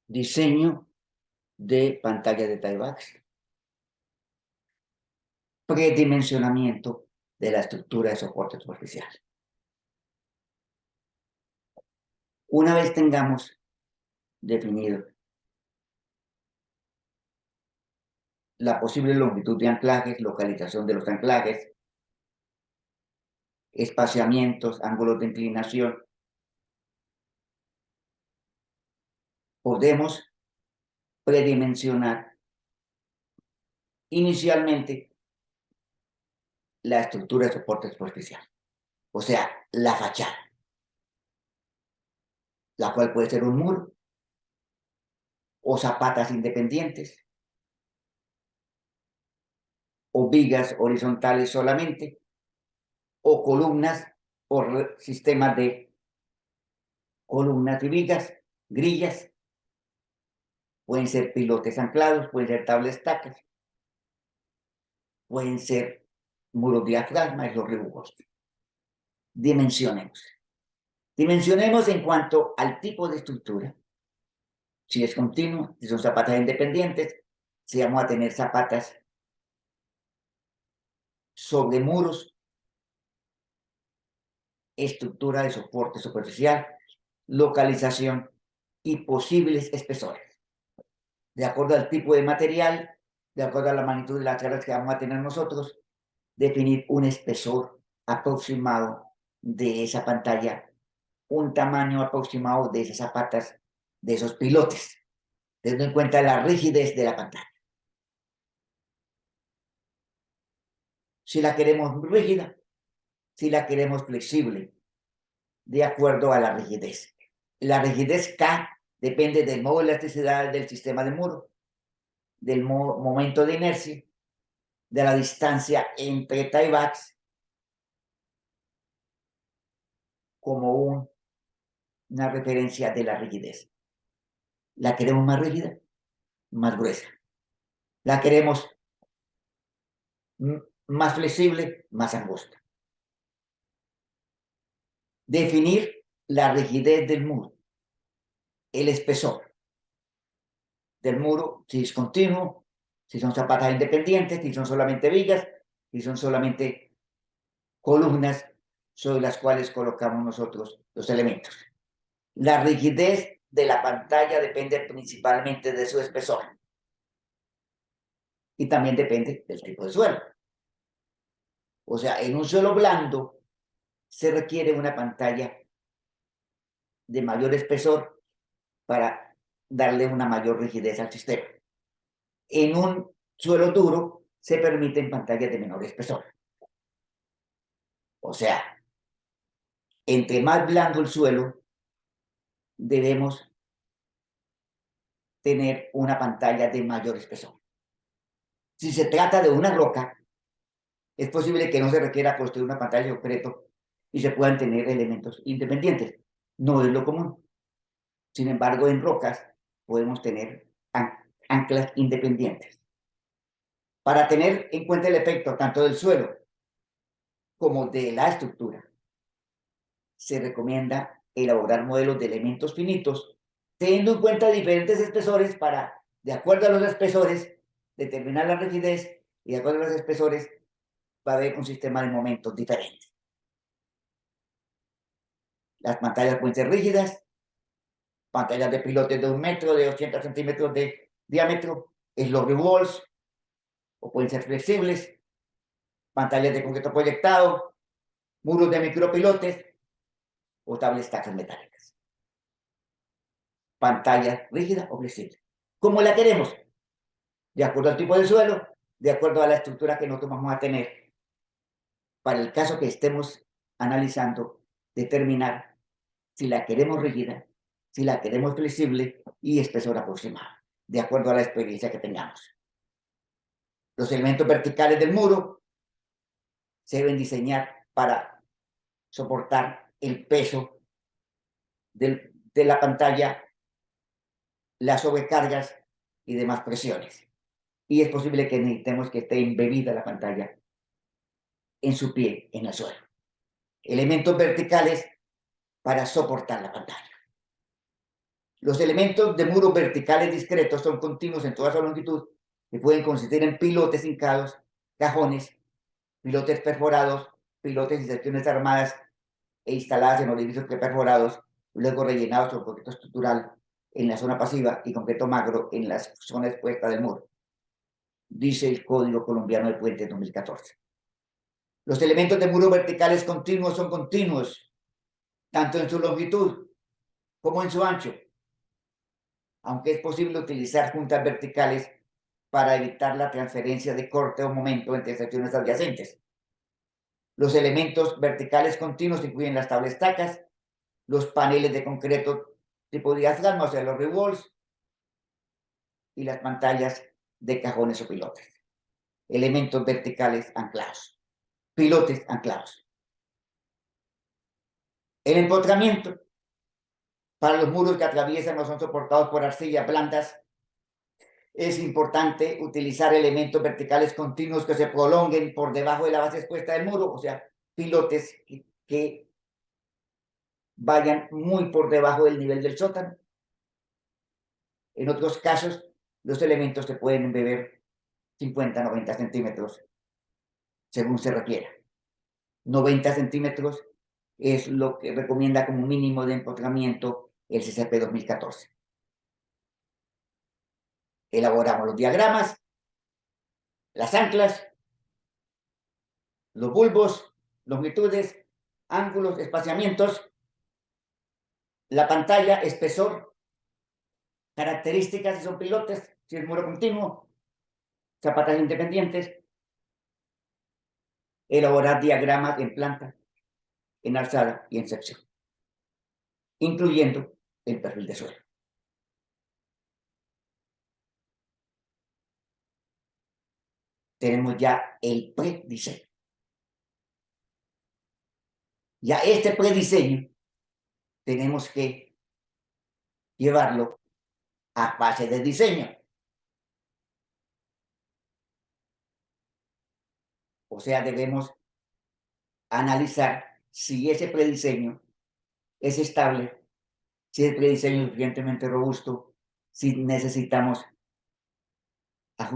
Diseño de pantalla de Tivax. Predimensionamiento de la estructura de soporte superficial. Una vez tengamos definido la posible longitud de anclajes, localización de los anclajes, espaciamientos, ángulos de inclinación, podemos predimensionar inicialmente la estructura de soporte superficial, o sea, la fachada, la cual puede ser un muro o zapatas independientes o vigas horizontales solamente o columnas o sistemas de columnas y vigas, grillas, pueden ser pilotes anclados, pueden ser tablas estacas, pueden ser muros diafragma y los rebujos. Dimensionemos. Dimensionemos en cuanto al tipo de estructura. Si es continuo, si son zapatas independientes, si vamos a tener zapatas sobre muros, estructura de soporte superficial, localización y posibles espesores. De acuerdo al tipo de material, de acuerdo a la magnitud de las cargas que vamos a tener nosotros, definir un espesor aproximado de esa pantalla, un tamaño aproximado de esas zapatas, de esos pilotes, teniendo en cuenta la rigidez de la pantalla. Si la queremos rígida, si la queremos flexible, de acuerdo a la rigidez. La rigidez K depende del modo de elasticidad del sistema de muro, del momento de inercia, de la distancia entre tiebacks como una referencia de la rigidez. ¿La queremos más rígida? Más gruesa. ¿La queremos más flexible? Más angosta. Definir la rigidez del muro, el espesor del muro, si es continuo, si son zapatas independientes, si son solamente vigas, si son solamente columnas sobre las cuales colocamos nosotros los elementos. La rigidez de la pantalla depende principalmente de su espesor y también depende del tipo de suelo. O sea, en un suelo blando se requiere una pantalla de mayor espesor para darle una mayor rigidez al sistema. En un suelo duro se permiten pantallas de menor espesor. O sea, entre más blando el suelo, debemos tener una pantalla de mayor espesor. Si se trata de una roca, es posible que no se requiera construir una pantalla de concreto y se puedan tener elementos independientes. No es lo común. Sin embargo, en rocas podemos tener anclas independientes. Para tener en cuenta el efecto tanto del suelo como de la estructura, se recomienda elaborar modelos de elementos finitos, teniendo en cuenta diferentes espesores para, de acuerdo a los espesores, determinar la rigidez y de acuerdo a los espesores va a haber un sistema de momentos diferentes. Las pantallas pueden ser rígidas, pantallas de pilotes de 1 metro, de 80 centímetros de diámetro, sloped walls, o pueden ser flexibles, pantallas de concreto proyectado, muros de micropilotes o tablas tacas metálicas. Pantalla rígida o flexible. ¿Cómo la queremos? De acuerdo al tipo de suelo, de acuerdo a la estructura que nosotros vamos a tener. Para el caso que estemos analizando, determinar si la queremos rígida, si la queremos flexible y espesor aproximado, de acuerdo a la experiencia que tengamos. Los elementos verticales del muro se deben diseñar para soportar el peso de la pantalla, las sobrecargas y demás presiones. Y es posible que necesitemos que esté embebida la pantalla en su pie, en el suelo. Elementos verticales para soportar la pantalla. Los elementos de muros verticales discretos son continuos en toda su longitud y pueden consistir en pilotes hincados, cajones, pilotes perforados, pilotes y secciones armadas e instaladas en orificios perforados, luego rellenados con concreto estructural en la zona pasiva y concreto magro en la zona expuesta del muro, dice el Código Colombiano de Puentes 2014. Los elementos de muros verticales continuos son continuos, tanto en su longitud como en su ancho, aunque es posible utilizar juntas verticales para evitar la transferencia de corte o momento entre secciones adyacentes. Los elementos verticales continuos incluyen las tablestacas, los paneles de concreto tipo diafragma, o sea, los rewalls, y las pantallas de cajones o pilotes. Elementos verticales anclados, pilotes anclados. El empotramiento para los muros que atraviesan o son soportados por arcillas blandas. Es importante utilizar elementos verticales continuos que se prolonguen por debajo de la base expuesta del muro, o sea, pilotes que vayan muy por debajo del nivel del sótano. En otros casos, los elementos se pueden embeber 50, 90 centímetros, según se requiera. 90 centímetros es lo que recomienda como mínimo de empotramiento el CCP 2014. Elaboramos los diagramas, las anclas, los bulbos, longitudes, ángulos, espaciamientos, la pantalla, espesor, características si son pilotes, si es muro continuo, zapatas independientes, elaborar diagramas en planta, en alzada y en sección, incluyendo el perfil de suelo. Tenemos ya el prediseño. Ya este prediseño tenemos que llevarlo a fase de diseño. O sea, debemos analizar si ese prediseño es estable, si el prediseño es suficientemente robusto, si necesitamos